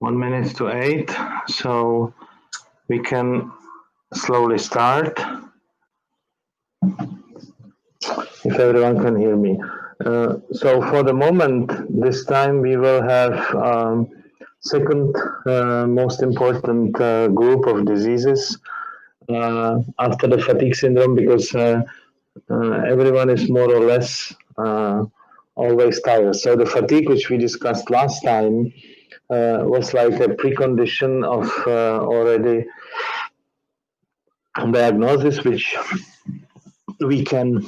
1 minute to 8, so we can slowly start. If everyone can hear me. So for the moment, this time we will have second most important group of diseases after the fatigue syndrome, because everyone is more or less always tired. So the fatigue, which we discussed last time, was like a precondition of already diagnosis, which we can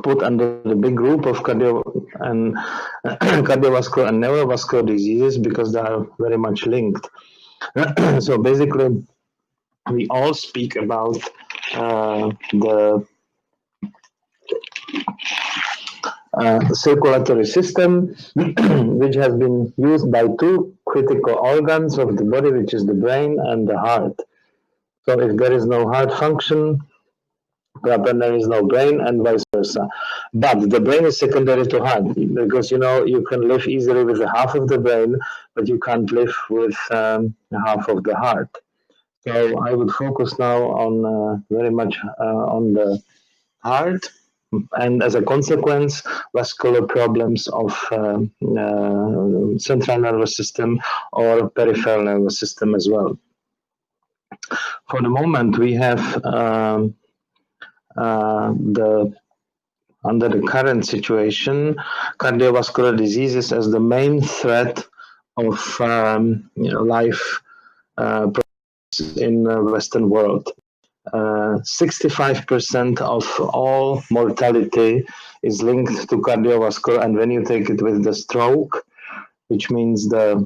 put under the big group of cardiovascular and neurovascular diseases, because they are very much linked. So basically, we all speak about the circulatory system, which has been used by two critical organs of the body, which is the brain and the heart. So if there is no heart function, there is no brain, and vice versa. But the brain is secondary to heart, because you can live easily with half of the brain, but you can't live with half of the heart. So I would focus now on very much on the heart, and as a consequence, vascular problems of central nervous system or peripheral nervous system as well. For the moment, we have under the current situation, cardiovascular diseases as the main threat of life in the Western world. 65% of all mortality is linked to cardiovascular, and when you take it with the stroke, which means the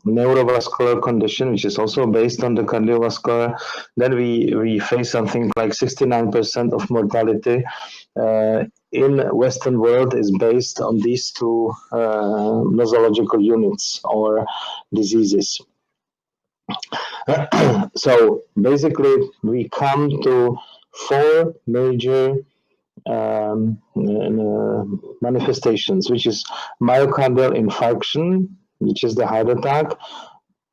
neurovascular condition, which is also based on the cardiovascular, then we face something like 69% of mortality in Western world is based on these two nosological units or diseases. So basically, we come to four major manifestations, which is myocardial infarction, which is the heart attack,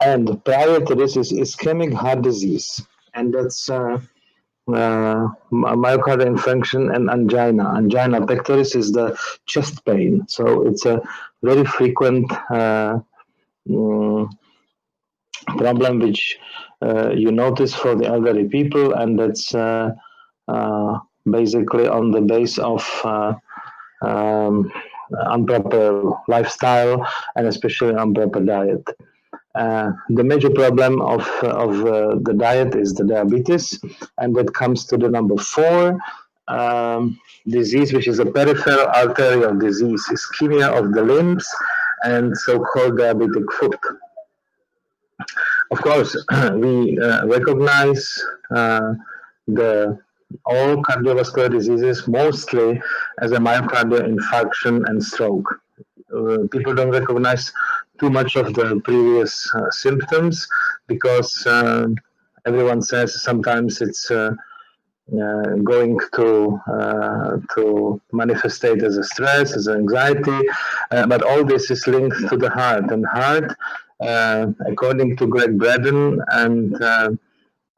and prior to this is ischemic heart disease, and that's myocardial infarction and angina. Angina pectoris is the chest pain, so it's a very frequent problem which you notice for the elderly people, and that's basically on the base of improper lifestyle and especially improper diet. The major problem of the diet is the diabetes, and that comes to the number 4 disease, which is a peripheral arterial disease, ischemia of the limbs, and so-called diabetic foot. Of course, we recognize all cardiovascular diseases mostly as a myocardial infarction and stroke. People don't recognize too much of the previous symptoms, because everyone says sometimes it's going to manifestate as a stress, as anxiety, but all this is linked to the heart. And heart, according to Greg Braden and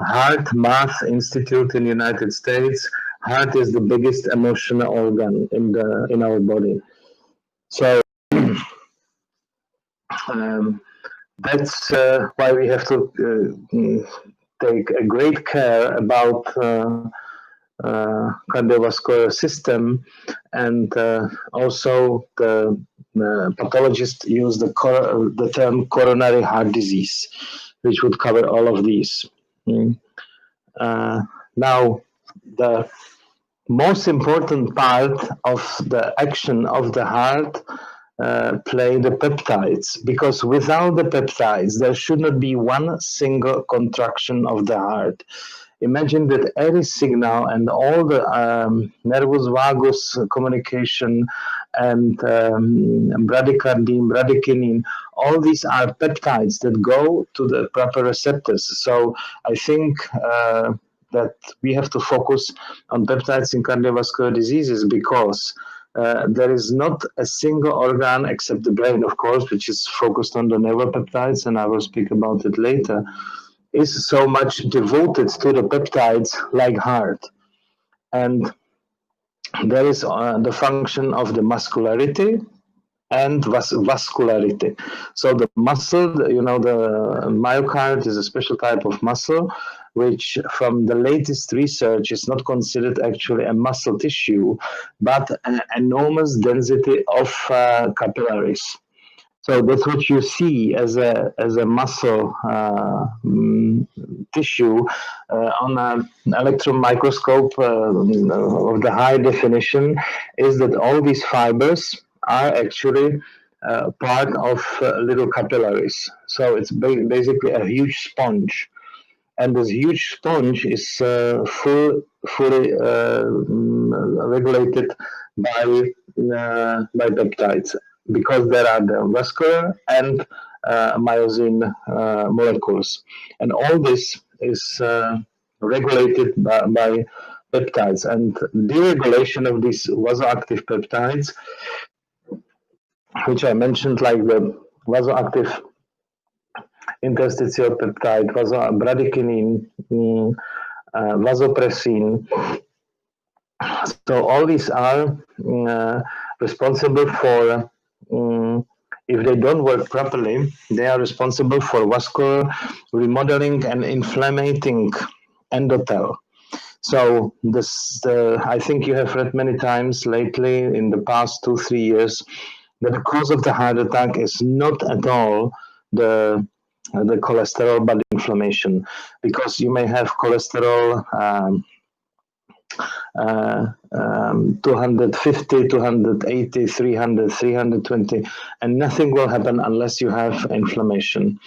Heart Math Institute in the United States, heart is the biggest emotional organ in our body. So that's why we have to take a great care about cardiovascular system, and also the pathologists use the term coronary heart disease, which would cover all of these. Now, the most important part of the action of the heart play the peptides, because without the peptides, there should not be one single contraction of the heart. Imagine that every signal and all the nervus vagus communication and bradycardim, bradykinin, all these are peptides that go to the proper receptors. So I think that we have to focus on peptides in cardiovascular diseases, because there is not a single organ except the brain, of course, which is focused on the neuropeptides, and I will speak about it later, is so much devoted to the peptides like heart. And there is the function of the muscularity and vascularity. So the muscle, the myocard is a special type of muscle, which from the latest research is not considered actually a muscle tissue, but an enormous density of capillaries. So that's what you see as a muscle tissue on an electron microscope of the high definition, is that all these fibers are actually part of little capillaries. So it's basically a huge sponge. And this huge sponge is fully regulated by peptides, because there are the vascular and myosin molecules. And all this is regulated by peptides. And deregulation of these vasoactive peptides, which I mentioned, like the vasoactive interstitial peptide, bradykinin, vasopressin. So all these are responsible for, if they don't work properly, they are responsible for vascular remodeling and inflammating endothel. So I think you have read many times lately in the past 2-3 years that the cause of the heart attack is not at all the cholesterol, but inflammation, because you may have cholesterol 250, 280, 300, 320, and nothing will happen unless you have inflammation.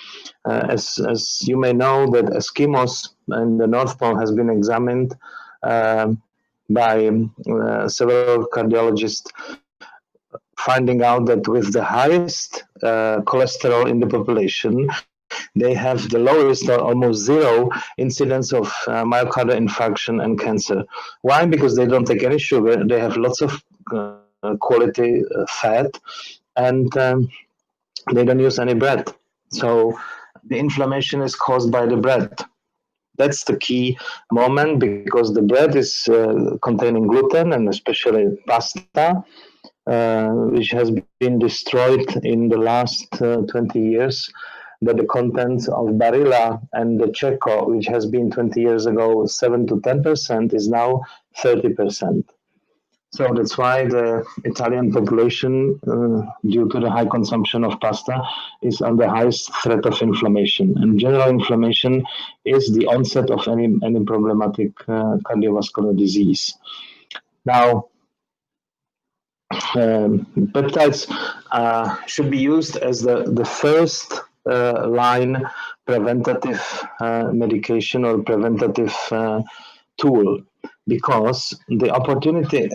As you may know, that Eskimos in the North Pole has been examined by several cardiologists, finding out that with the highest cholesterol in the population, they have the lowest or almost zero incidence of myocardial infarction and cancer. Why? Because they don't take any sugar, they have lots of quality fat, and they don't use any bread. So the inflammation is caused by the bread. That's the key moment, because the bread is containing gluten, and especially pasta, which has been destroyed in the last 20 years. But the contents of Barilla and the Checo, which has been 20 years ago 7 to 10%, is now 30%. So that's why the Italian population, due to the high consumption of pasta, is on the highest threat of inflammation. And general inflammation is the onset of any problematic cardiovascular disease. Now, peptides should be used as the first line preventative medication or preventative tool, because the opportunity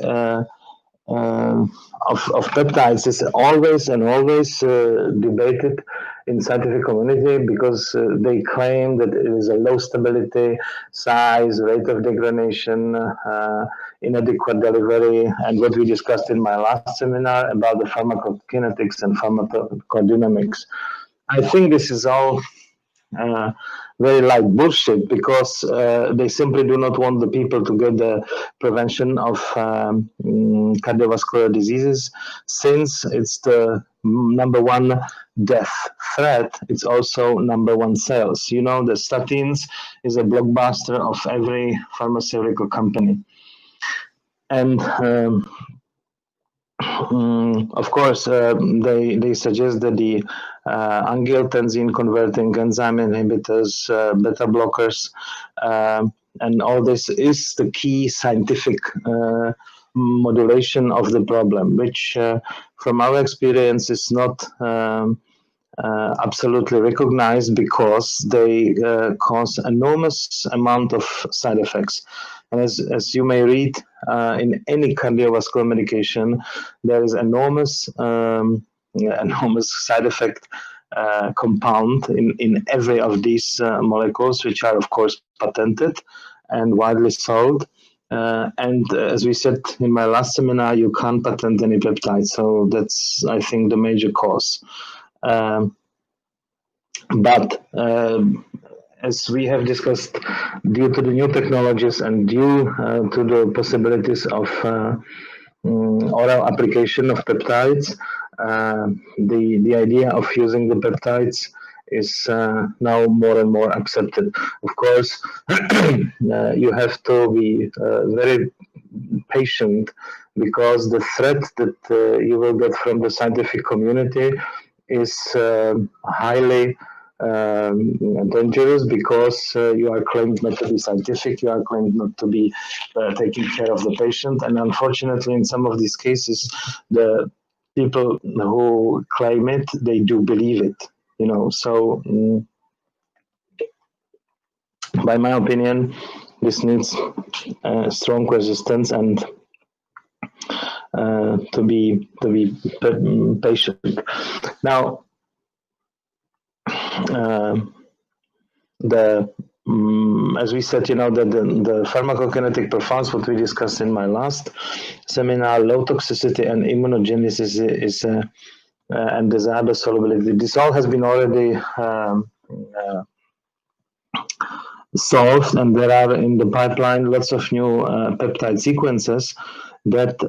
of peptides is always debated in scientific community, because they claim that it is a low stability, size, rate of degradation, inadequate delivery, and what we discussed in my last seminar about the pharmacokinetics and pharmacodynamics. I think this is all very light bullshit, because they simply do not want the people to get the prevention of cardiovascular diseases. Since it's the number one death threat, it's also number one sales. The statins is a blockbuster of every pharmaceutical company. And of course, they suggest that the angiotensin converting enzyme inhibitors, beta blockers, and all this is the key scientific modulation of the problem, which from our experience is not absolutely recognized, because they cause enormous amount of side effects. And as you may read in any cardiovascular medication, there is enormous side effect compound in every of these molecules, which are of course patented and widely sold. And as we said in my last seminar, you can't patent any peptide. So that's, I think, the major cause. But as we have discussed, due to the new technologies and due to the possibilities of oral application of peptides, the idea of using the peptides is now more and more accepted. Of course, you have to be very patient, because the threat that you will get from the scientific community is highly dangerous, because you are claimed not to be scientific, you are claimed not to be taking care of the patient, and unfortunately in some of these cases the people who claim it, they do believe it, so by my opinion, this needs strong resistance and to be patient. Now, as we said, the pharmacokinetic profiles, what we discussed in my last seminar, low toxicity and immunogenicity is and desirable solubility. This all has been already solved, and there are in the pipeline lots of new peptide sequences that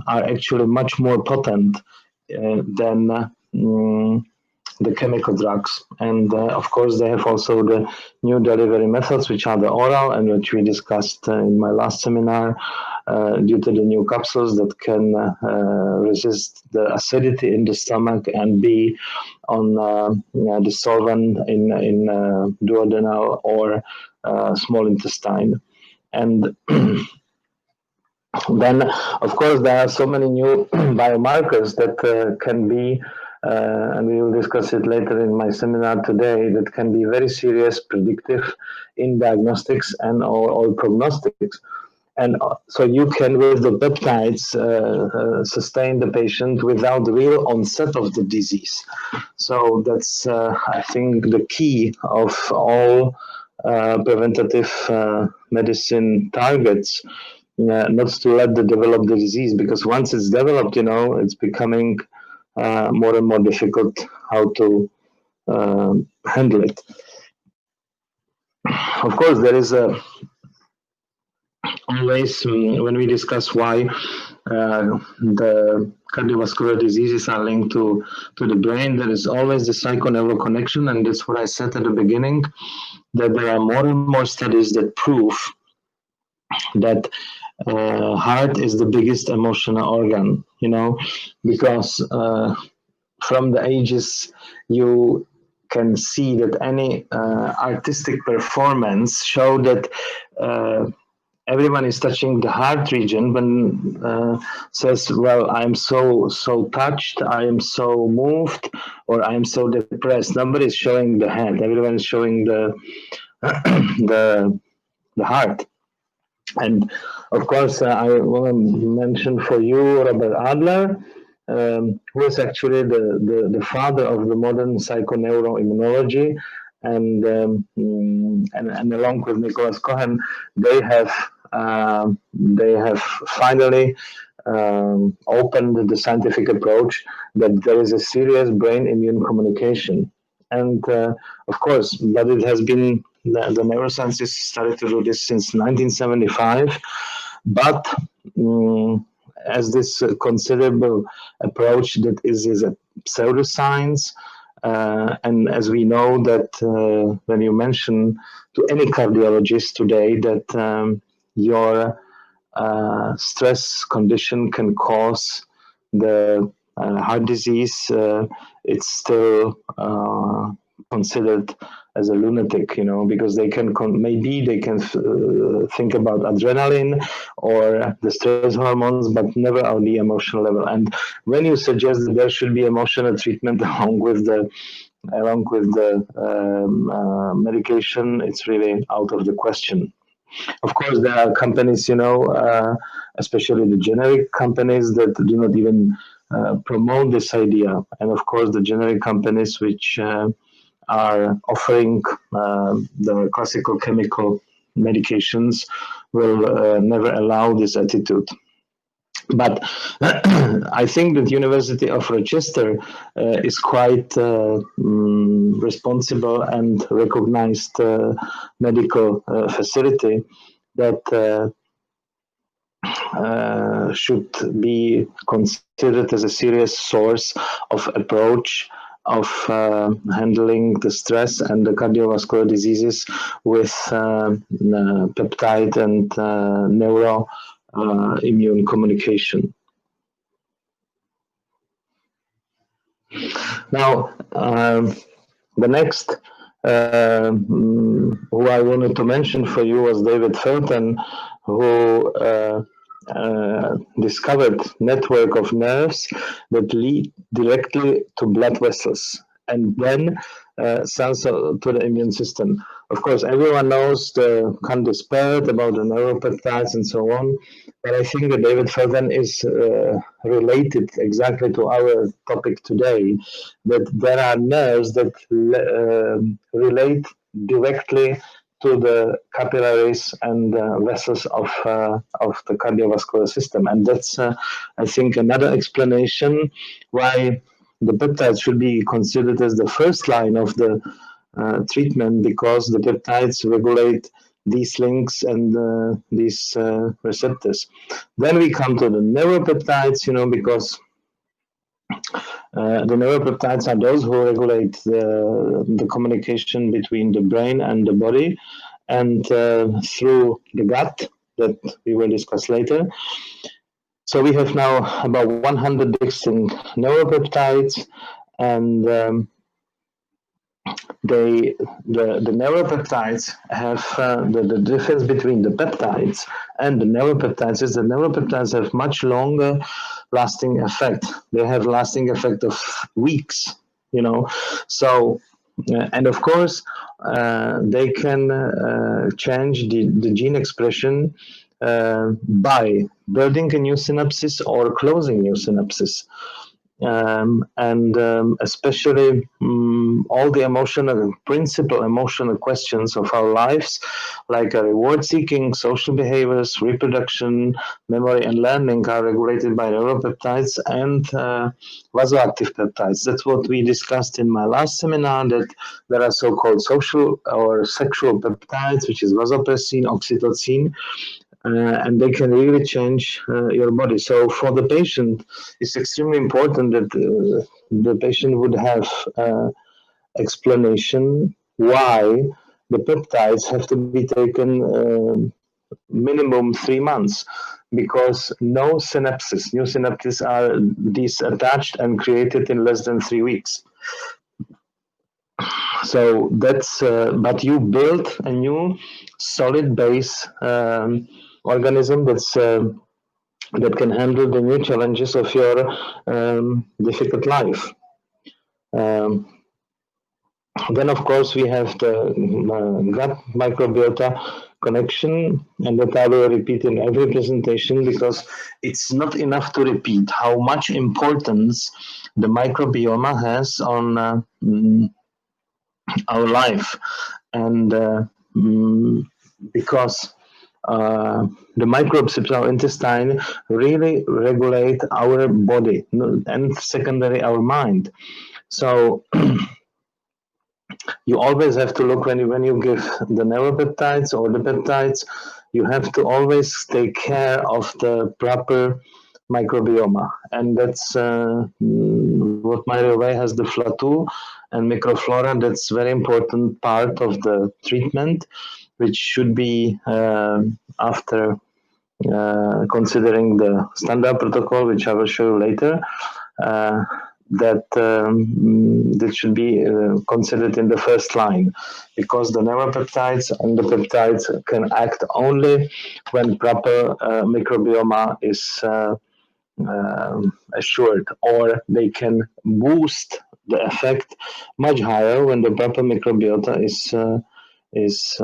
are actually much more potent than the chemical drugs. And of course, they have also the new delivery methods, which are the oral, and which we discussed in my last seminar, due to the new capsules that can resist the acidity in the stomach and be on the solvent in duodenal or small intestine. And then, of course, there are so many new biomarkers that can be, and we will discuss it later in my seminar today, that can be very serious, predictive in diagnostics and or prognostics. And so you can, with the peptides, sustain the patient without the real onset of the disease. So that's, I think, the key of all preventative medicine targets. Not to let the develop the disease, because once it's developed, it's becoming more and more difficult how to handle it. Of course, there is always, when we discuss why the cardiovascular diseases are linked to the brain, there is always the Psycho-Neuro Connection, and that's what I said at the beginning, that there are more and more studies that prove that heart is the biggest emotional organ, because from the ages you can see that any artistic performance show that everyone is touching the heart region when says, well, I'm so touched, I am so moved, or I'm so depressed. Nobody is showing the head, everyone is showing the the heart. And of course, I want to mention for you Robert Adler, who is actually the father of the modern psychoneuroimmunology, and along with Nicholas Cohen, they have finally opened the scientific approach that there is a serious brain-immune communication. And of course, but it has been, the neurosciences started to do this since 1975, but as this considerable approach that is a pseudoscience, and as we know that when you mention to any cardiologist today that your stress condition can cause the heart disease, it's still considered as a lunatic, because they can maybe they can think about adrenaline or the stress hormones, but never on the emotional level. And when you suggest that there should be emotional treatment along with the medication, it's really out of the question. Of course, there are companies, especially the generic companies, that do not even promote this idea. And of course, the generic companies which are offering the classical chemical medications will never allow this attitude. But I think that University of Rochester is quite responsible and recognized medical facility that should be considered as a serious source of approach of handling the stress and the cardiovascular diseases with peptide and neuro immune communication. Now, the next who I wanted to mention for you was David Felton, who discovered network of nerves that lead directly to blood vessels and then cells to the immune system. Of course, everyone knows the Candice about the neuropeptides and so on, but I think that David Felton is related exactly to our topic today, that there are nerves that relate directly to the capillaries and vessels of the cardiovascular system. And that's, I think, another explanation why the peptides should be considered as the first line of the treatment, because the peptides regulate these links and these receptors. Then we come to the neuropeptides, because the neuropeptides are those who regulate the communication between the brain and the body, and through the gut, that we will discuss later. So we have now about 100 distinct neuropeptides, and the neuropeptides have the difference between the peptides and the neuropeptides is the neuropeptides have much longer lasting effect. They have lasting effect of weeks, So, and of course, they can change the gene expression by building a new synapses or closing new synapses. Especially all the principal emotional questions of our lives, like reward seeking, social behaviors, reproduction, memory, and learning, are regulated by neuropeptides and vasoactive peptides. That's what we discussed in my last seminar, that there are so-called social or sexual peptides, which is vasopressin, oxytocin, and they can really change your body. So for the patient, it's extremely important that the patient would have explanation why the peptides have to be taken minimum 3 months, because new synapses are disattached and created in less than 3 weeks. So that's, but you build a new solid base organism that can handle the new challenges of your difficult life. Then, of course, we have the gut microbiota connection, and that I will repeat in every presentation, because it's not enough to repeat how much importance the microbiome has on our life. And because the microbes in our intestine really regulate our body, and secondary our mind. So you always have to look when you give the neuropeptides or the peptides, you have to always take care of the proper microbiome, and that's what MyRealWay has, the FLA2 and microflora. That's very important part of the treatment, which should be after considering the standard protocol, which I will show you later, that should be considered in the first line, because the neuropeptides and the peptides can act only when proper microbiome is assured, or they can boost the effect much higher when the proper microbiota is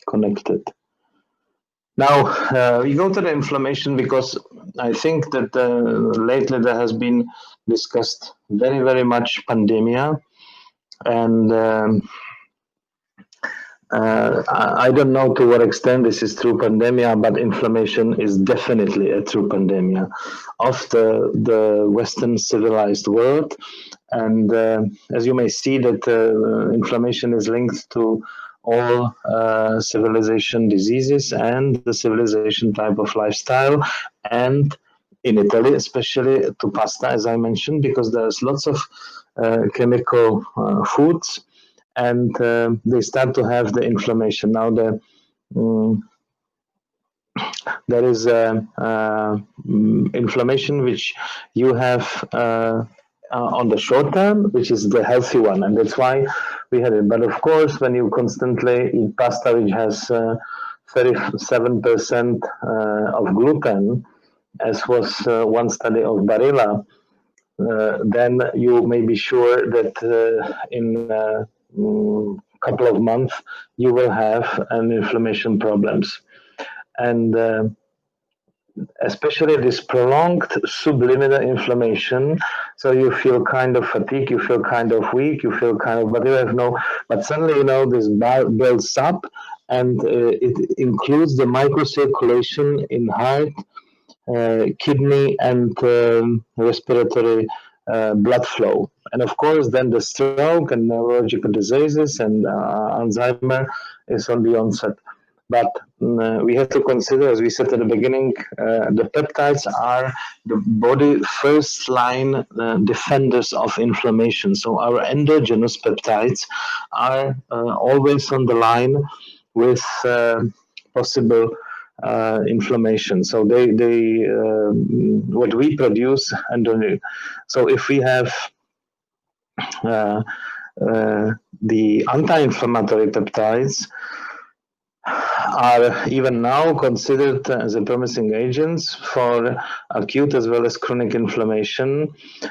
connected. Now, we go to the inflammation, because I think that lately there has been discussed very much pandemia, and I don't know to what extent this is true pandemia, but inflammation is definitely a true pandemia of the Western civilized world. And as you may see, that inflammation is linked to all civilization diseases and the civilization type of lifestyle, and in Italy, especially to pasta, as I mentioned, because there's lots of chemical foods, and they start to have the inflammation. Now, um, there is inflammation which you have on the short term, which is the healthy one, and that's why we had it. But of course, when you constantly eat pasta which has 37% of gluten, as was one study of Barilla, then you may be sure that in a couple of months you will have an inflammation problems. And especially this prolonged subliminal inflammation, so you feel kind of fatigue, you feel kind of weak, you feel kind of, but you have no, but suddenly, this builds up, and it includes the microcirculation in heart, kidney, and respiratory blood flow. And of course, then the stroke and neurological diseases and Alzheimer is on the onset. But we have to consider, as we said at the beginning, the peptides are the body first line defenders of inflammation. So our endogenous peptides are always on the line with possible inflammation. So they what we produce, and so if we have uh, the anti-inflammatory peptides are even now considered as a promising agents for acute as well as chronic inflammation,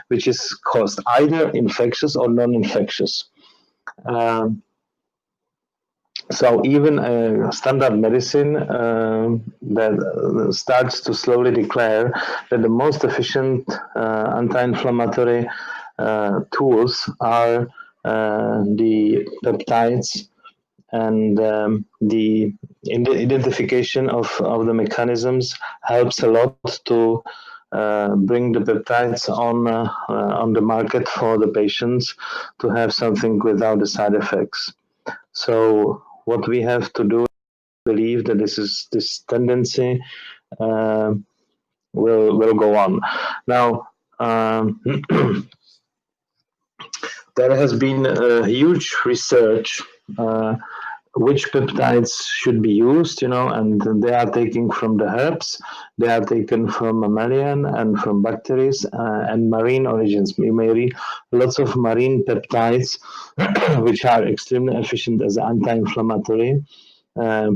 which is caused either infectious or non-infectious. Um, So even standard medicine that starts to slowly declare that the most efficient anti-inflammatory tools are the peptides, and the identification of the mechanisms helps a lot to bring the peptides on the market for the patients to have something without the side effects. So what we have to do is believe that this tendency uh, will go on. Now, there has been huge research which peptides should be used, and they are taken from the herbs, they are taken from mammalian and from bacteria and marine origins. You may read lots of marine peptides, which are extremely efficient as anti-inflammatory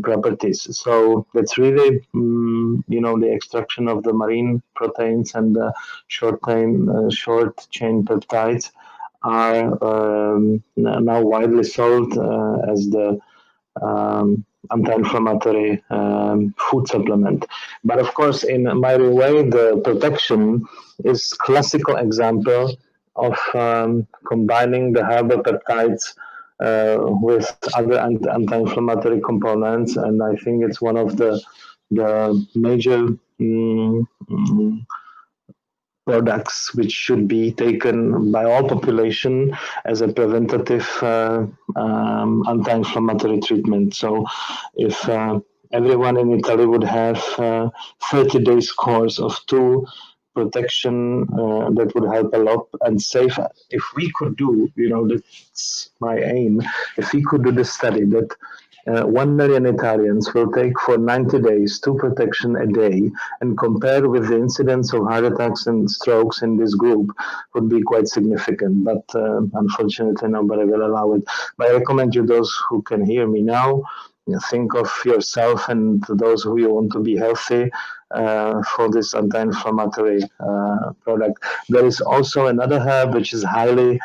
properties. So that's really, the extraction of the marine proteins and the short chain peptides are now widely sold as the anti-inflammatory food supplement. But of course, in MyRealWay, the protection is classical example of combining the herbal peptides with other anti-inflammatory components, and I think it's one of the major products which should be taken by all population as a preventative anti-inflammatory treatment. So if everyone in Italy would have 30 days course of two protection, that would help a lot and save. If we could do, that's my aim, if we could do the study that 1 million Italians will take for 90 days two protection a day and compare with the incidence of heart attacks and strokes in this group, would be quite significant. But unfortunately, nobody will allow it. But I recommend you, those who can hear me now, think of yourself and those who you want to be healthy for this anti-inflammatory product. There is also another herb which is highly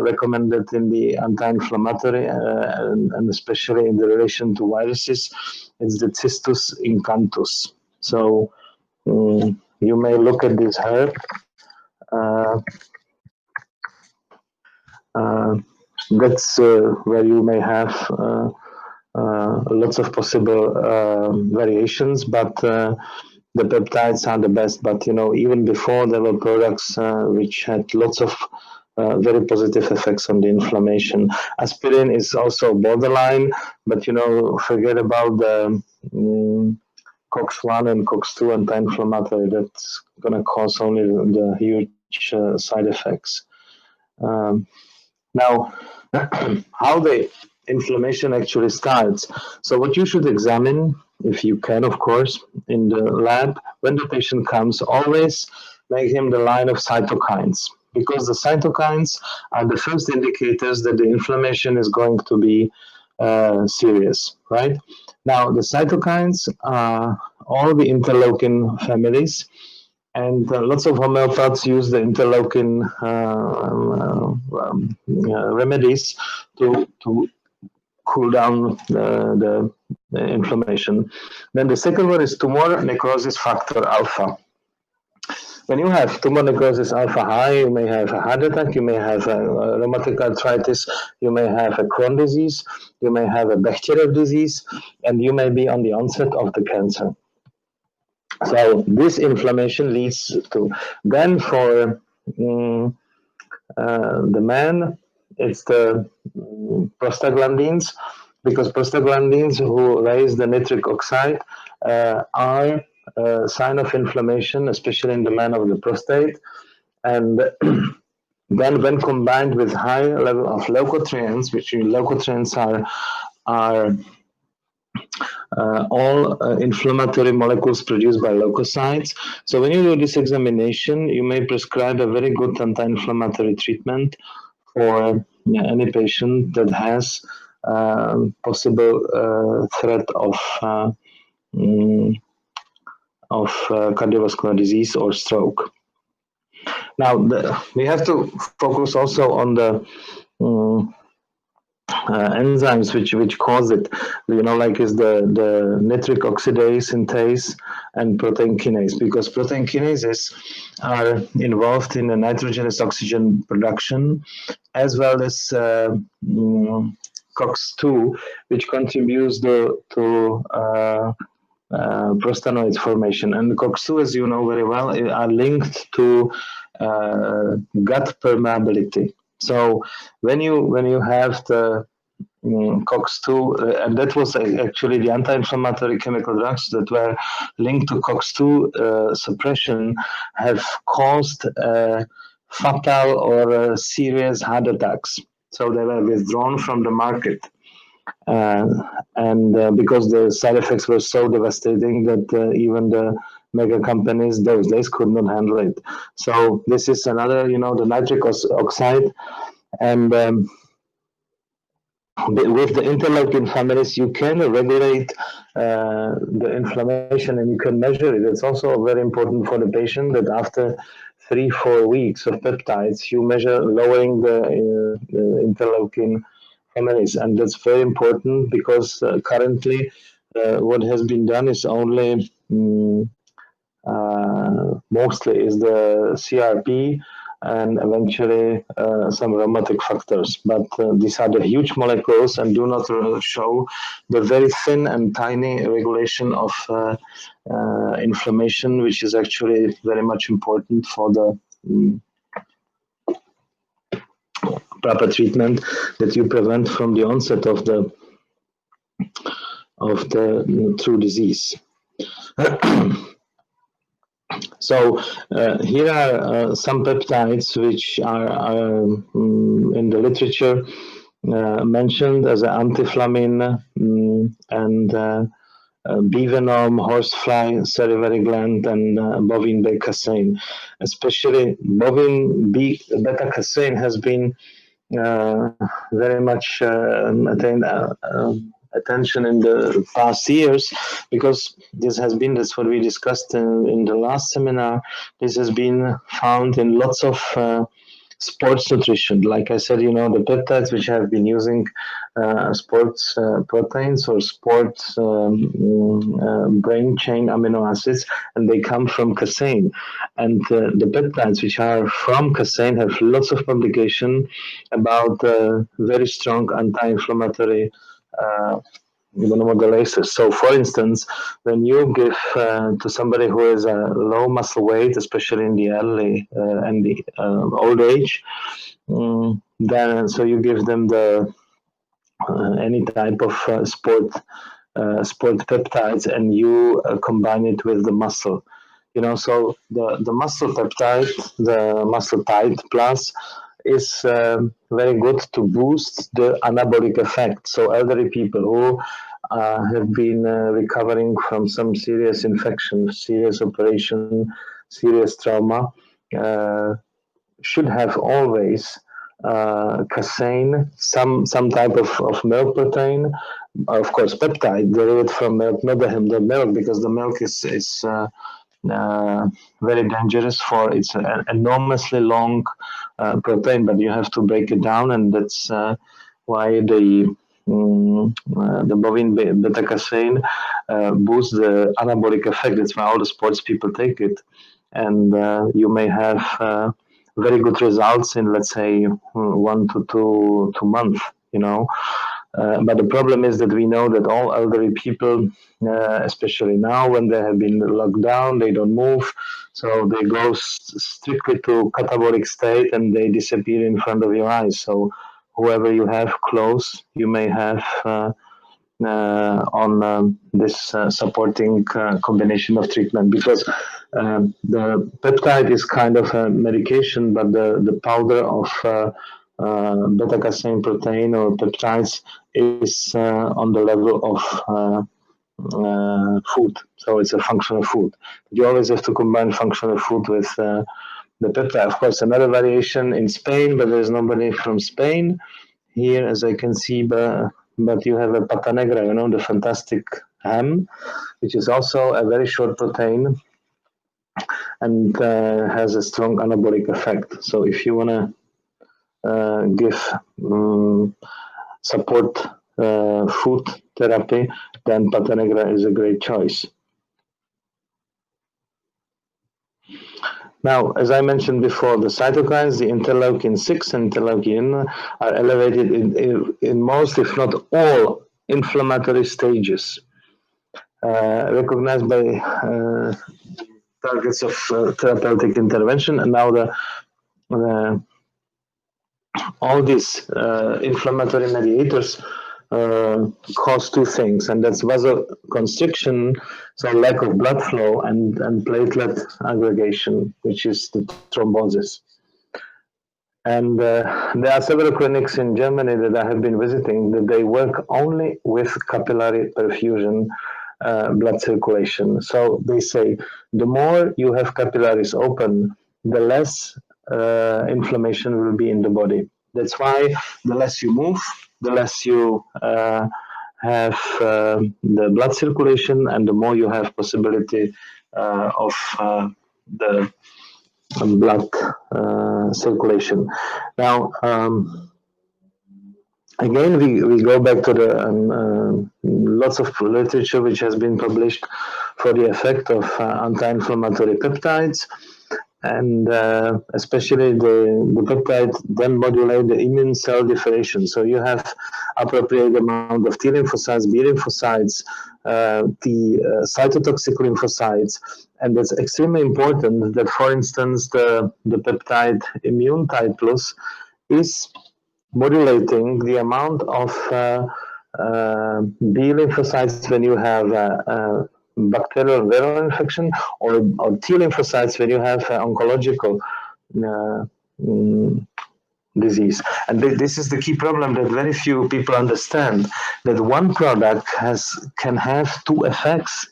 recommended in the anti-inflammatory and especially in the relation to viruses. It's the Cistus incanthus. So you may look at this herb. Uh, uh, that's where you may have lots of possible variations, but the peptides are the best. But even before, there were products which had lots of very positive effects on the inflammation. Aspirin is also borderline, but forget about the COX-1 and COX-2 anti-inflammatory. That's going to cause only the huge side effects. Now, how the inflammation actually starts. So what you should examine, if you can, of course, in the lab, when the patient comes, always make him the line of cytokines, because the cytokines are the first indicators that the inflammation is going to be serious, right? Now, the cytokines are all the interleukin families, and lots of homeopaths use the interleukin remedies to cool down the inflammation. Then the second one is tumor necrosis factor alpha. When you have tumor necrosis alpha high, you may have a heart attack, you may have a rheumatic arthritis, you may have a Crohn's disease, you may have a bacterial disease, and you may be on the onset of the cancer. So this inflammation leads to, then for the man, it's the prostaglandins, because prostaglandins who raise the nitric oxide are a sign of inflammation, especially in the man of the prostate. And then when combined with high level of leukotrienes, which leukotrienes are all inflammatory molecules produced by leukocytes. So when you do this examination, you may prescribe a very good anti-inflammatory treatment for any patient that has possible threat of cardiovascular disease or stroke. Now, we have to focus also on the enzymes which cause it, like is the nitric oxidase synthase and protein kinase, because protein kinases are involved in the nitrogenous oxygen production, as well as COX-2, which contributes to prostanoid formation. And COX-2, as you know very well, are linked to gut permeability. So when you have the COX-2, and that was actually the anti-inflammatory chemical drugs that were linked to COX-2 suppression, have caused fatal or serious heart attacks. So they were withdrawn from the market. And because the side effects were so devastating that even the mega companies those days could not handle it. So this is another, the nitric oxide. And with the interleukin families, you can regulate the inflammation and you can measure it. It's also very important for the patient that after 3-4 weeks of peptides, you measure lowering the interleukin families. And that's very important because currently what has been done is only mostly is the CRP and eventually some aromatic factors. But these are the huge molecules and do not show the very thin and tiny regulation of inflammation, which is actually very much important for the proper treatment that you prevent from the onset of the true disease. So here are some peptides which are in the literature mentioned as antiflamin and B-venom, horsefly, salivary gland, and bovine beta-casein. Especially bovine beta-casein has been very much attained attention in the past years, because that's what we discussed in the last seminar. This has been found in lots of sports nutrition. Like I said, the peptides which have been using sports proteins or sports brain chain amino acids, and they come from casein. And the peptides which are from casein have lots of publication about very strong anti-inflammatory immunomodulators. So, for instance, when you give to somebody who is a low muscle weight, especially in the early and the old age, then so you give them the any type of sport peptides, and you combine it with the muscle. So the muscle peptide, the muscle tide plus, is very good to boost the anabolic effect. So elderly people who have been recovering from some serious infection, serious operation, serious trauma, uh, should have always casein, some type of milk protein, of course peptide derived from milk, not the milk, because the milk is very dangerous for it's an enormously long protein, but you have to break it down, and that's why the bovine beta casein boosts the anabolic effect. That's why all the sports people take it, and you may have very good results in, let's say, 1 to 2 months. But the problem is that we know that all elderly people, especially now when they have been locked down, they don't move, so they go strictly to catabolic state and they disappear in front of your eyes. So whoever you have close, you may have on this supporting combination of treatment, because the peptide is kind of a medication, but the powder of beta casein protein or peptides is on the level of food. So it's a functional food. You always have to combine functional food with the peptide. Of course, another variation in Spain, but there's nobody from Spain here, as I can see, but you have a pata negra, the fantastic ham, which is also a very short protein and has a strong anabolic effect. So if you want to give support food therapy, then pata negra is a great choice. Now, as I mentioned before, the cytokines, the interleukin-6 and interleukin are elevated in most, if not all, inflammatory stages, recognized by targets of therapeutic intervention. And now all these inflammatory mediators cause two things, and that's vasoconstriction, so lack of blood flow, and platelet aggregation, which is the thrombosis. And there are several clinics in Germany that I have been visiting that they work only with capillary perfusion blood circulation. So they say the more you have capillaries open, the less inflammation will be in the body. That's why the less you move, the less you have the blood circulation, and the more you have possibility of the blood circulation. Now, again, we go back to the lots of literature which has been published for the effect of anti-inflammatory peptides, and especially the peptide then modulate the immune cell differentiation. So you have appropriate amount of T lymphocytes, B lymphocytes, the cytotoxic lymphocytes, and it's extremely important that, for instance, the peptide immune type plus is modulating the amount of B lymphocytes when you have bacterial viral infection, or T lymphocytes when you have oncological disease. And this is the key problem that very few people understand, that one product can have two effects.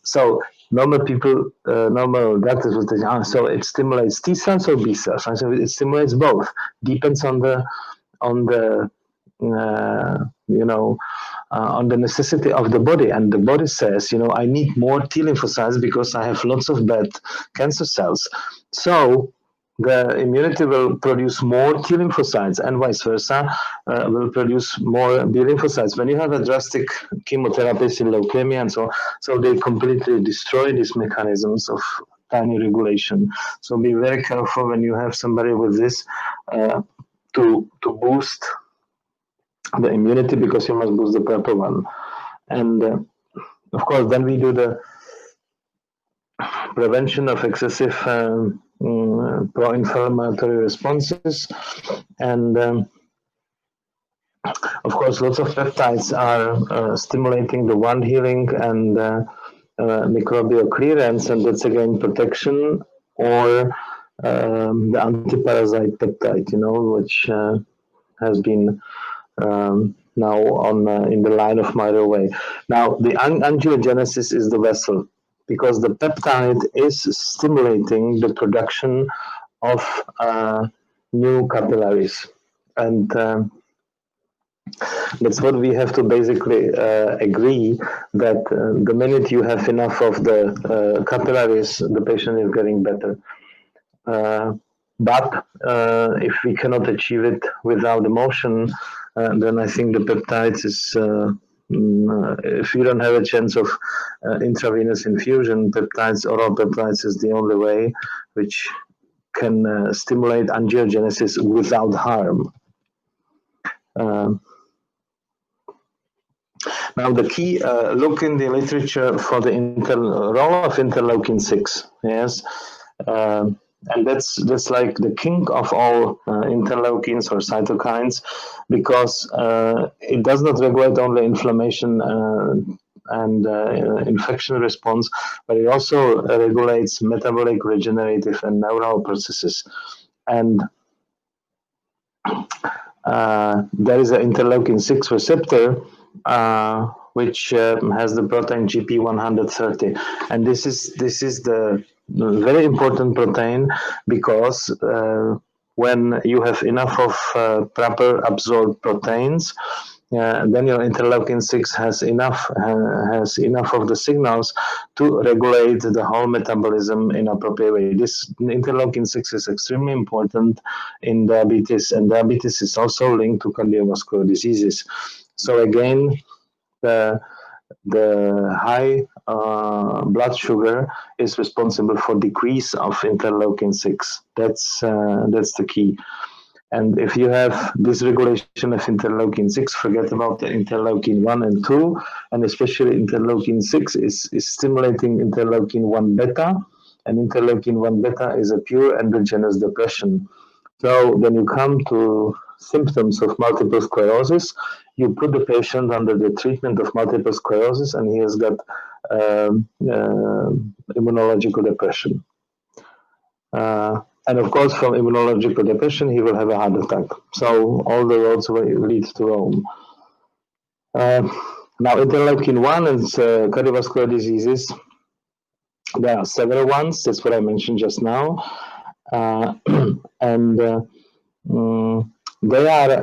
So normal people, normal doctors would say, so it stimulates T cells or B cells. And so it stimulates both. Depends on the on the necessity of the body, and the body says, I need more T lymphocytes because I have lots of bad cancer cells. So the immunity will produce more T lymphocytes, and vice versa, will produce more B lymphocytes. When you have a drastic chemotherapies in leukemia and so they completely destroy these mechanisms of tiny regulation. So be very careful when you have somebody with this to boost the immunity, because you must boost the proper one. And of course, then we do the prevention of excessive pro-inflammatory responses. And of course, lots of peptides are stimulating the wound healing and microbial clearance, and that's again protection, or the anti-parasite peptide, which has been now on in the line of MyRealWay. Now, the angiogenesis is the vessel, because the peptide is stimulating the production of new capillaries, and that's what we have to basically agree, that the minute you have enough of the capillaries, the patient is getting better. But if we cannot achieve it without emotion, then I think the peptides is, if you don't have a chance of intravenous infusion, peptides, oral peptides is the only way which can stimulate angiogenesis without harm. Now, the key, look in the literature for the role of interleukin-6, yes, and that's like the king of all interleukins or cytokines, because it does not regulate only inflammation and infection response, but it also regulates metabolic, regenerative, and neural processes. And there is an interleukin-6 receptor, which has the protein GP130, and this is the very important protein, because when you have enough of proper absorbed proteins, then your interleukin-6 has enough of the signals to regulate the whole metabolism in appropriate way. This interleukin-6 is extremely important in diabetes, and diabetes is also linked to cardiovascular diseases. So again, the high blood sugar is responsible for decrease of interleukin-6. That's the key. And if you have dysregulation of interleukin-6, forget about the interleukin-1 and 2, and especially interleukin-6 is stimulating interleukin-1 beta, and interleukin-1 beta is a pure endogenous depression. So when you come to symptoms of multiple sclerosis, you put the patient under the treatment of multiple sclerosis, and he has got immunological depression. And of course, from immunological depression, he will have a heart attack. So all the roads will lead to Rome. Now, interleukin-1 and cardiovascular diseases, there are several ones. That's what I mentioned just now. And they are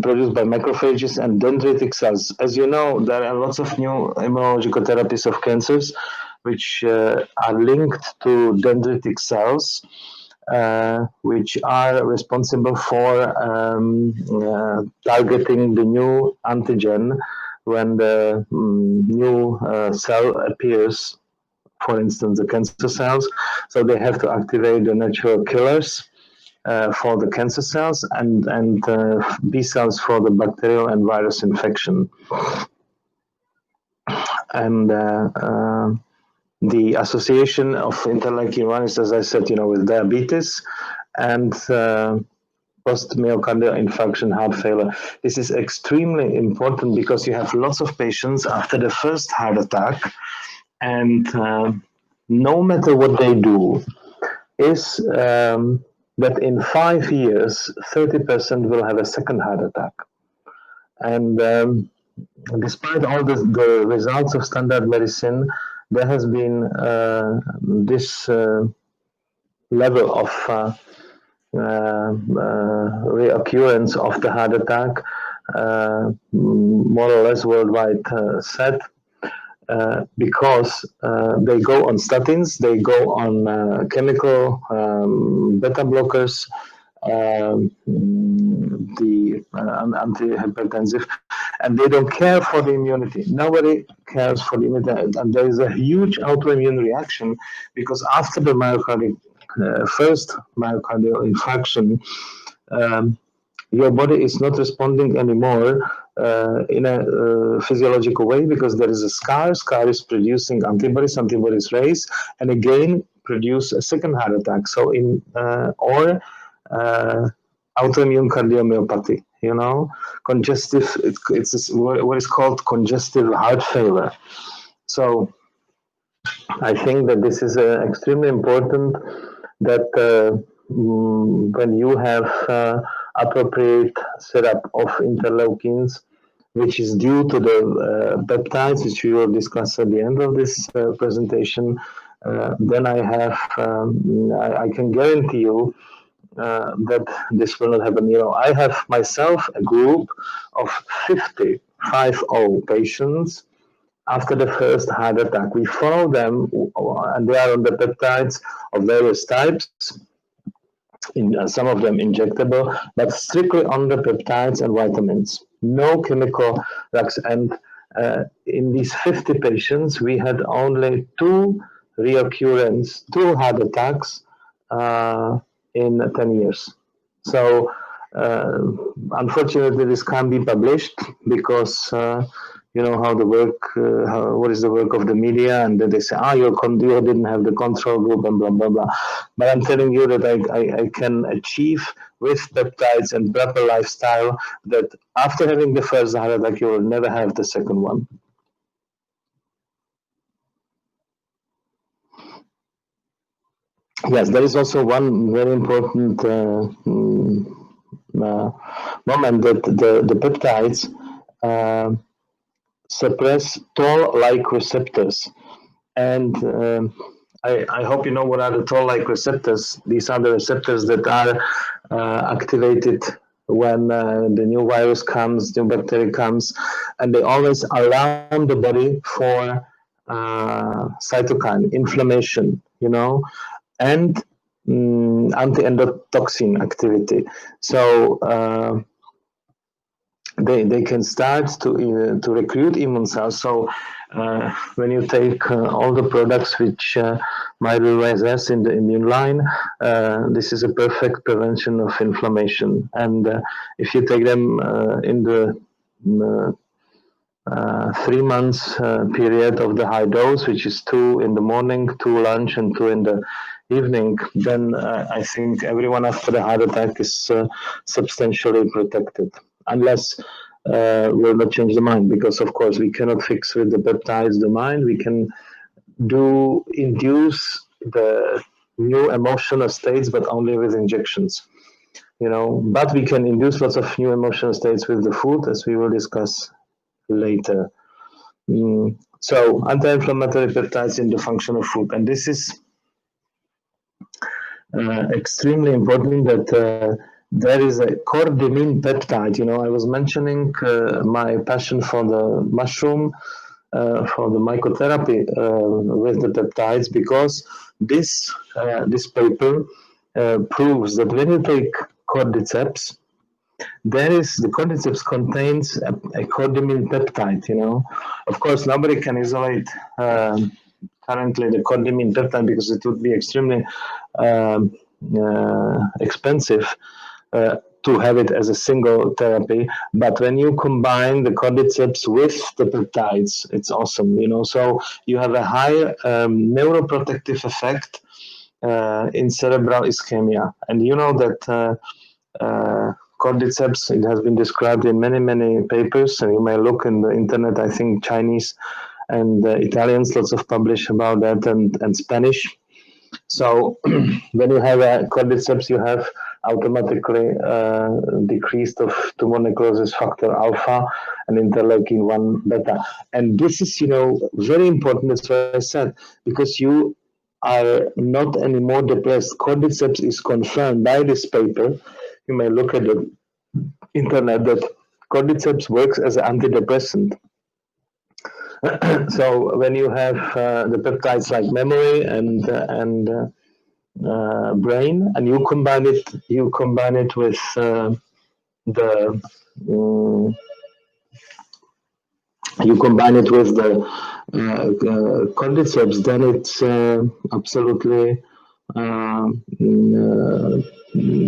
produced by macrophages and dendritic cells. As you know, there are lots of new immunological therapies of cancers which are linked to dendritic cells, which are responsible for targeting the new antigen when the new cell appears, for instance, the cancer cells. So they have to activate the natural killers for the cancer cells, and B cells for the bacterial and virus infection. And the association of interleukin-1 is, as I said, with diabetes and post-myocardial infarction, heart failure. This is extremely important because you have lots of patients after the first heart attack, and no matter what they do, is that in 5 years, 30% will have a second heart attack. And despite all the results of standard medicine, there has been this level of reoccurrence of the heart attack, more or less worldwide set, because they go on statins, they go on chemical beta blockers, the antihypertensive, and they don't care for the immunity. Nobody cares for the immunity, and there is a huge autoimmune reaction, because after the first myocardial infarction, your body is not responding anymore in a physiological way, because there is a scar. Scar is producing antibodies. Antibodies raise, and again produce a second heart attack. So or autoimmune cardiomyopathy. Congestive. It's what is called congestive heart failure. So I think that this is extremely important, that when you have appropriate setup of interleukins, which is due to the peptides, which we will discuss at the end of this presentation, then I can guarantee you that this will not happen. I have myself a group of 50 patients after the first heart attack. We follow them, and they are on the peptides of various types, some of them injectable, but strictly on the peptides and vitamins. No chemical drugs. And in these 50 patients, we had only 2 reoccurrences, 2 heart attacks in 10 years. So, unfortunately, this can't be published because you know how the work, what is the work of the media, and then they say, you didn't have the control group and blah blah blah. But I'm telling you that I can achieve with peptides and proper lifestyle that after having the first heart attack, you will never have the second one. Yes, there is also one very important moment, that the peptides suppress toll-like receptors. And I hope you know what are the toll-like receptors. These are the receptors that are activated when the new virus comes, new bacteria comes, and they always alarm the body for cytokine, inflammation, and anti-endotoxin activity. So they can start to recruit immune cells. So when you take all the products which MyRealWay has in the immune line, this is a perfect prevention of inflammation. And if you take them in the 3 months period of the high dose, which is 2 in the morning, 2 lunch, and 2 in the evening, then I think everyone after the heart attack is substantially protected, unless we'll not change the mind, because of course we cannot fix with the peptides the mind. We can induce the new emotional states, but only with injections. But we can induce lots of new emotional states with the food, as we will discuss later. So anti-inflammatory peptides in the function of food, and this is extremely important, that there is a Regimen peptide. I was mentioning my passion for the mushroom, for the mycotherapy with the peptides, because this paper proves that when you take cordyceps, the cordyceps contains a Regimen peptide. Of course, nobody can isolate currently the Regimen peptide, because it would be extremely expensive to have it as a single therapy. But when you combine the cordyceps with the peptides, it's awesome. So you have a high neuroprotective effect in cerebral ischemia, and you know that. Cordyceps, it has been described in many papers, and you may look in the internet. I think Chinese and Italians lots of publish about that, and Spanish. So when you have a cordyceps, you have automatically decreased of tumor necrosis factor alpha and interleukin-1 beta. And this is, very important. That's what I said, because you are not anymore depressed. Cordyceps is confirmed by this paper. You may look at the internet that cordyceps works as an antidepressant. So when you have the peptides like memory and brain, and you combine it with the cordyceps, then it's absolutely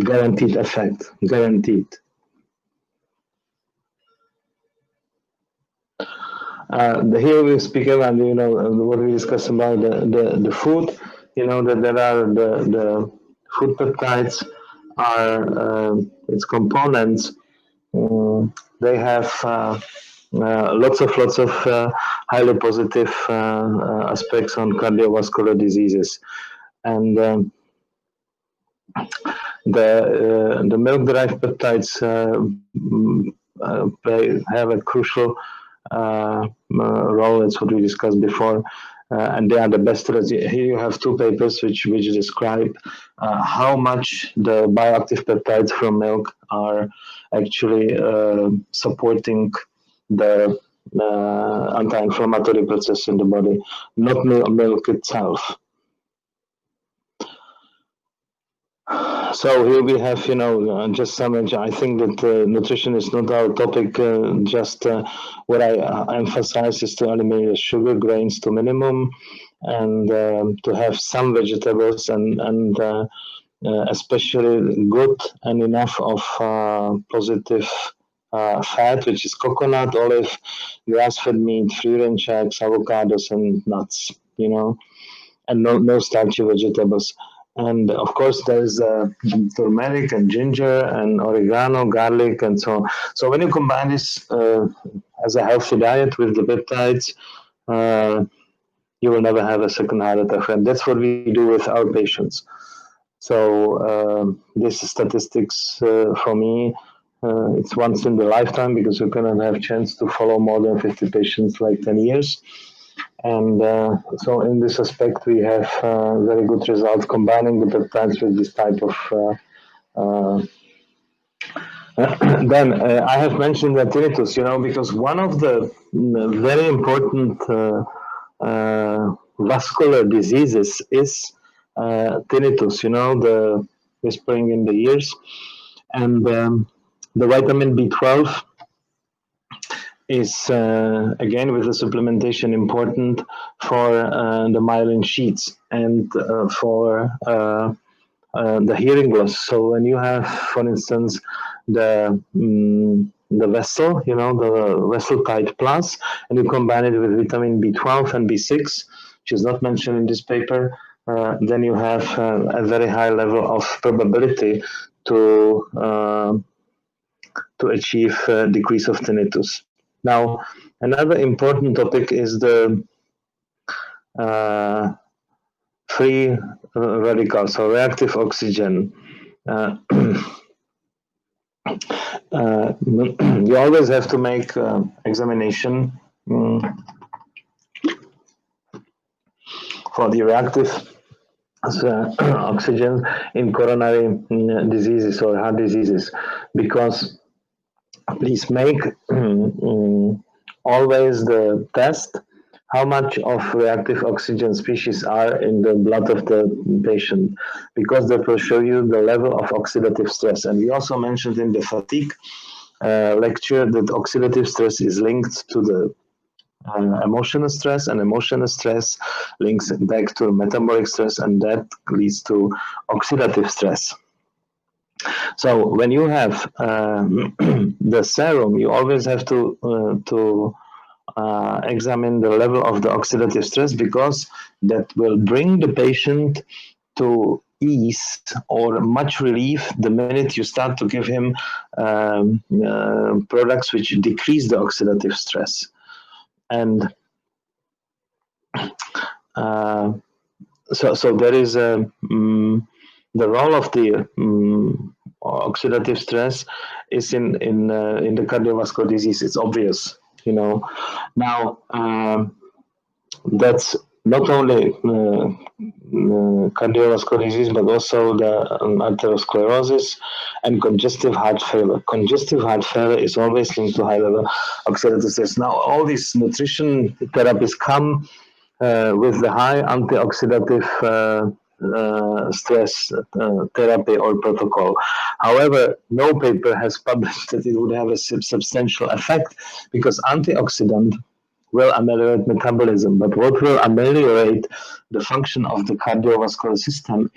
guaranteed effect, guaranteed. Here we speak about, what we discussed about the food. That there are the food peptides are its components. They have lots of highly positive aspects on cardiovascular diseases, and the milk-derived peptides have a crucial role. That's what we discussed before, and they are the best. Here you have two papers which describe how much the bioactive peptides from milk are actually supporting the anti-inflammatory process in the body, not milk itself. So here we have, just some. I think that nutrition is not our topic. Just what I emphasize is to eliminate sugar, grains to minimum, and to have some vegetables and especially good and enough of positive fat, which is coconut, olive, grass-fed meat, free-range eggs, avocados, and nuts. And no starchy vegetables. And of course, there's turmeric and ginger and oregano, garlic, and so on. So when you combine this as a healthy diet with the peptides, you will never have a second heart attack. And that's what we do with our patients. So this is statistics for me. It's once in the lifetime because you cannot have chance to follow more than 50 patients like 10 years. And so in this aspect, we have very good results combining the peptides with this type of then I have mentioned the tinnitus, because one of the very important vascular diseases is tinnitus, the whispering in the ears. And the vitamin B12 is again with the supplementation important for the myelin sheaths and for the hearing loss. So when you have, for instance, the vessel, the vessel type plus, and you combine it with vitamin B12 and B6, which is not mentioned in this paper, then you have a very high level of probability to achieve decrease of tinnitus. Now, another important topic is the free radicals, so reactive oxygen. You always have to make examination for the reactive oxygen in coronary diseases or heart diseases, because please make always the test how much of reactive oxygen species are in the blood of the patient, because that will show you the level of oxidative stress. And we also mentioned in the fatigue lecture that oxidative stress is linked to the emotional stress, and emotional stress links back to metabolic stress, and that leads to oxidative stress. So when you have the serum, you always have to examine the level of the oxidative stress, because that will bring the patient to ease or much relief the minute you start to give him products which decrease the oxidative stress. And so there is the role of the oxidative stress is in the cardiovascular disease. It's obvious, Now that's not only cardiovascular disease, but also the atherosclerosis and congestive heart failure. Congestive heart failure is always linked to high level oxidative stress. Now, all these nutrition therapies come with the high antioxidative stress therapy or protocol. However, no paper has published that it would have a substantial effect, because antioxidant will ameliorate metabolism, but what will ameliorate the function of the cardiovascular system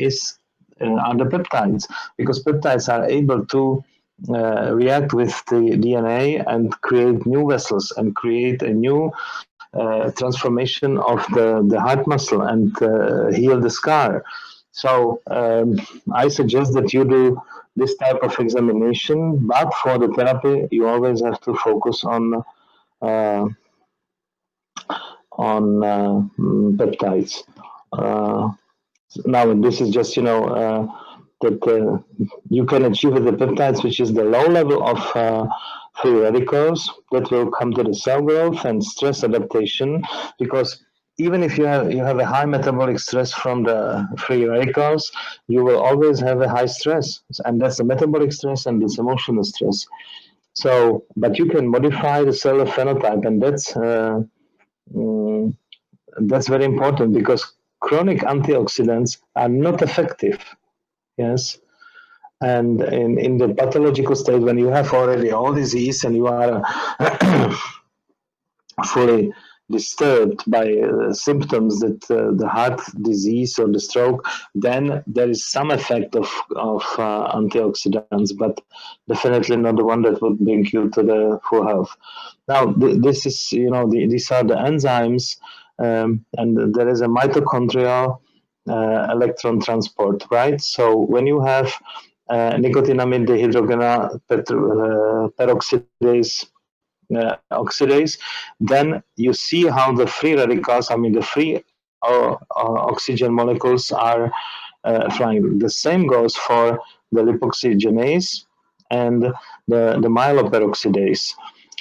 are the peptides, because peptides are able to react with the DNA and create new vessels and create a new transformation of the heart muscle and heal the scar. So I suggest that you do this type of examination, but for the therapy, you always have to focus uh, on peptides. Uh, Now, this is just, that you can achieve with the peptides, which is the low level of free radicals that will come to the cell growth and stress adaptation. Because even if you have a high metabolic stress from the free radicals, you will always have a high stress, and that's the metabolic stress and this emotional stress. So, but you can modify the cellular phenotype, and mm, that's very important because chronic antioxidants are not effective. Yes. And in the pathological state, when you have already all disease and you are fully disturbed by symptoms that the heart disease or the stroke, then there is some effect of antioxidants, but definitely not the one that would bring you to the full health. Now, this is, these are the enzymes, and there is a mitochondrial electron transport, right? So when you have nicotinamide peroxidase oxidase, then you see how the free radicals, I mean the free oxygen molecules are flying. The same goes for the lipoxygenase and the myeloperoxidase.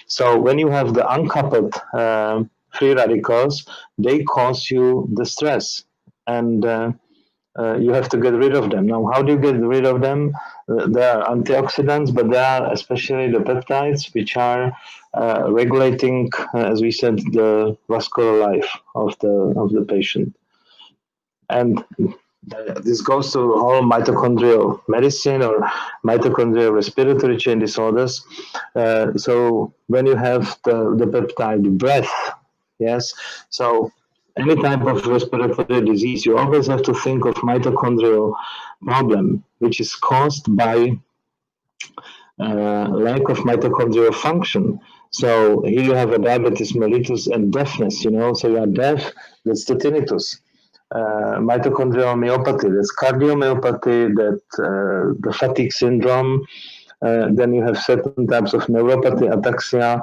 So when you have the uncoupled free radicals, they cause you the stress, and you have to get rid of them. Now, how do you get rid of them? There are antioxidants, but there are especially the peptides, which are regulating, as we said, the vascular life of the patient. And this goes to whole mitochondrial medicine or mitochondrial respiratory chain disorders. So when you have the peptide breath, yes, so any type of respiratory disease, you always have to think of mitochondrial problem, which is caused by lack of mitochondrial function. So here you have a diabetes mellitus and deafness, so you are deaf, that's the tinnitus. Mitochondrial myopathy, that's cardiomyopathy, that the fatigue syndrome. Then you have certain types of neuropathy, ataxia,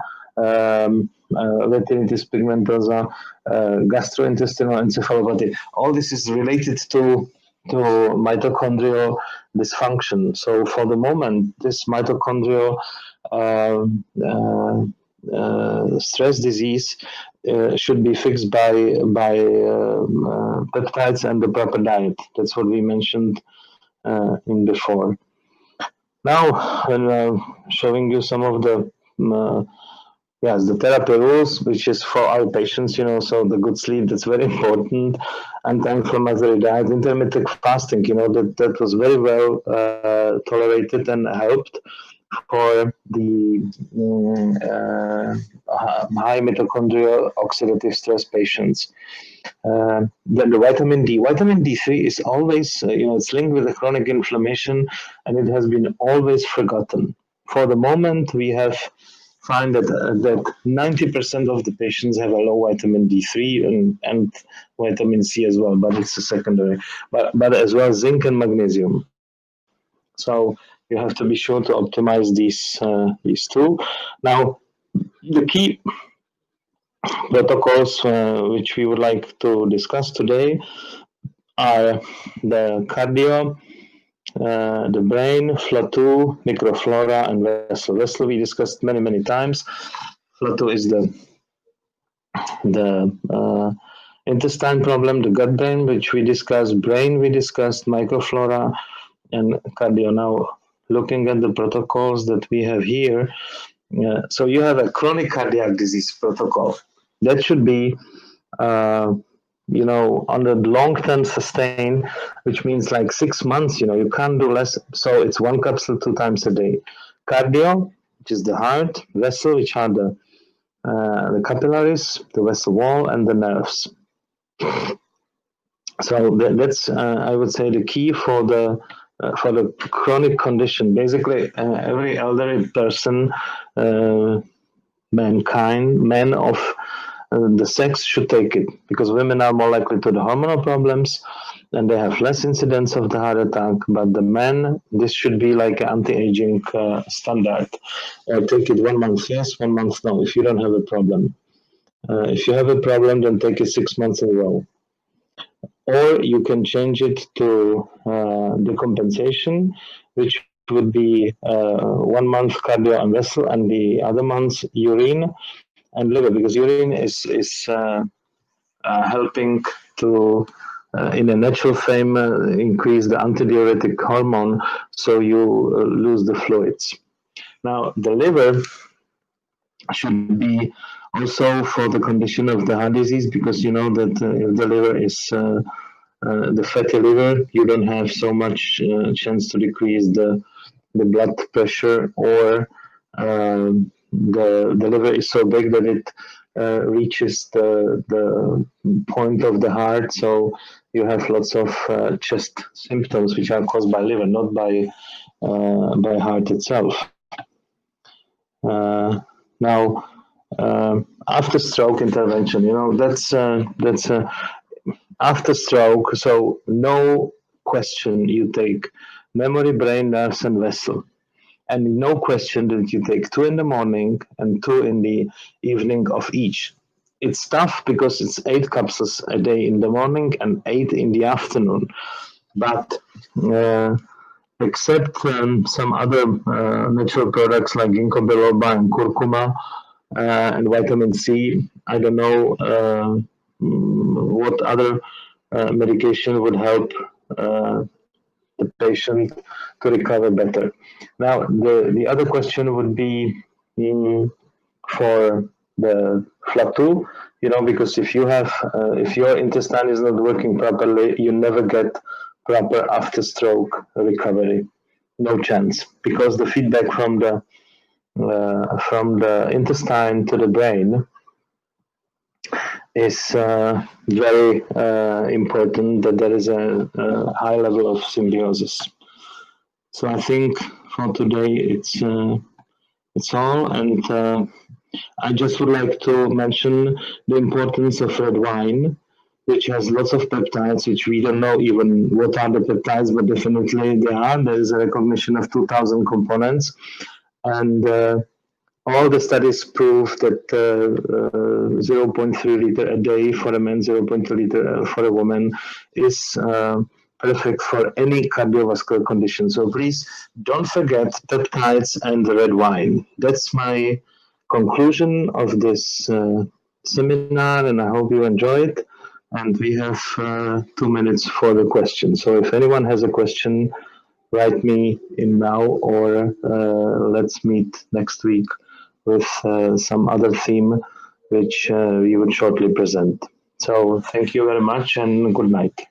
retinitis pigmentosa, gastrointestinal encephalopathy. All this is related to mitochondrial dysfunction. So for the moment, this mitochondrial uh, stress disease should be fixed by peptides and the proper diet. That's what we mentioned in before. Now, when showing you some of the yes, the therapy rules, which is for our patients, so the good sleep, that's very important. Anti-inflammatory diet, intermittent fasting, that was very well tolerated and helped for the high mitochondrial oxidative stress patients. Then the vitamin D. Vitamin D3 is always, it's linked with the chronic inflammation, and it has been always forgotten. For the moment, we have find that 90% of the patients have a low vitamin D3 and vitamin C as well, but it's a secondary. But as well zinc and magnesium. So you have to be sure to optimize these two. Now, the key protocols which we would like to discuss today are the cardio, the brain, FLA2, microflora, and vessel. Vessel we discussed many times. FLA2 is the intestine problem, the gut brain, which we discussed, brain we discussed, microflora, and cardio. Now, looking at the protocols that we have here, so you have a chronic cardiac disease protocol. That should be, on the long-term sustain, which means like 6 months, you can't do less. So it's one capsule 2 times a day. Cardio, which is the heart, vessel, which are the capillaries, the vessel wall, and the nerves. So that's, I would say, the key for the for the chronic condition. Basically, every elderly person, mankind, men of the sex should take it, because women are more likely to the hormonal problems and they have less incidence of the heart attack. But the men, this should be like an anti-aging standard. Take it 1 month yes, 1 month no, if you don't have a problem. If you have a problem, then take it 6 months in a row. Or you can change it to decompensation, which would be 1 month cardio and vessel, and the other months urine and liver, because urine is helping to in a natural frame increase the antidiuretic hormone, so you lose the fluids. Now the liver should be also for the condition of the heart disease, because you know that if the liver is the fatty liver, you don't have so much chance to decrease the blood pressure, or the liver is so big that it reaches the point of the heart, so you have lots of chest symptoms which are caused by liver, not by heart itself. Now, after stroke intervention, you know, that's after stroke, so no question you take memory, brain, nerves, and vessel. And no question that you take 2 in the morning and 2 in the evening of each. It's tough because it's 8 capsules a day in the morning and 8 in the afternoon. But except some other natural products like ginkgo biloba and curcuma and vitamin C, I don't know what other medication would help the patient to recover better. Now, the other question would be for the FLA2, you know, because if you have, if your intestine is not working properly, you never get proper after stroke recovery. No chance, because the feedback from the intestine to the brain is very important, that there is a high level of symbiosis. So I think for today it's all, and I just would like to mention the importance of red wine, which has lots of peptides, which we don't know even what are the peptides, but definitely they are. There is a recognition of 2,000 components, and all the studies prove that 0.3 liter a day for a man, 0.2 liter for a woman is perfect for any cardiovascular condition. So please don't forget peptides and the red wine. That's my conclusion of this seminar, and I hope you enjoy it. And we have 2 minutes for the question. So if anyone has a question, write me in now, or let's meet next week with some other theme which we would shortly present. So thank you very much and good night.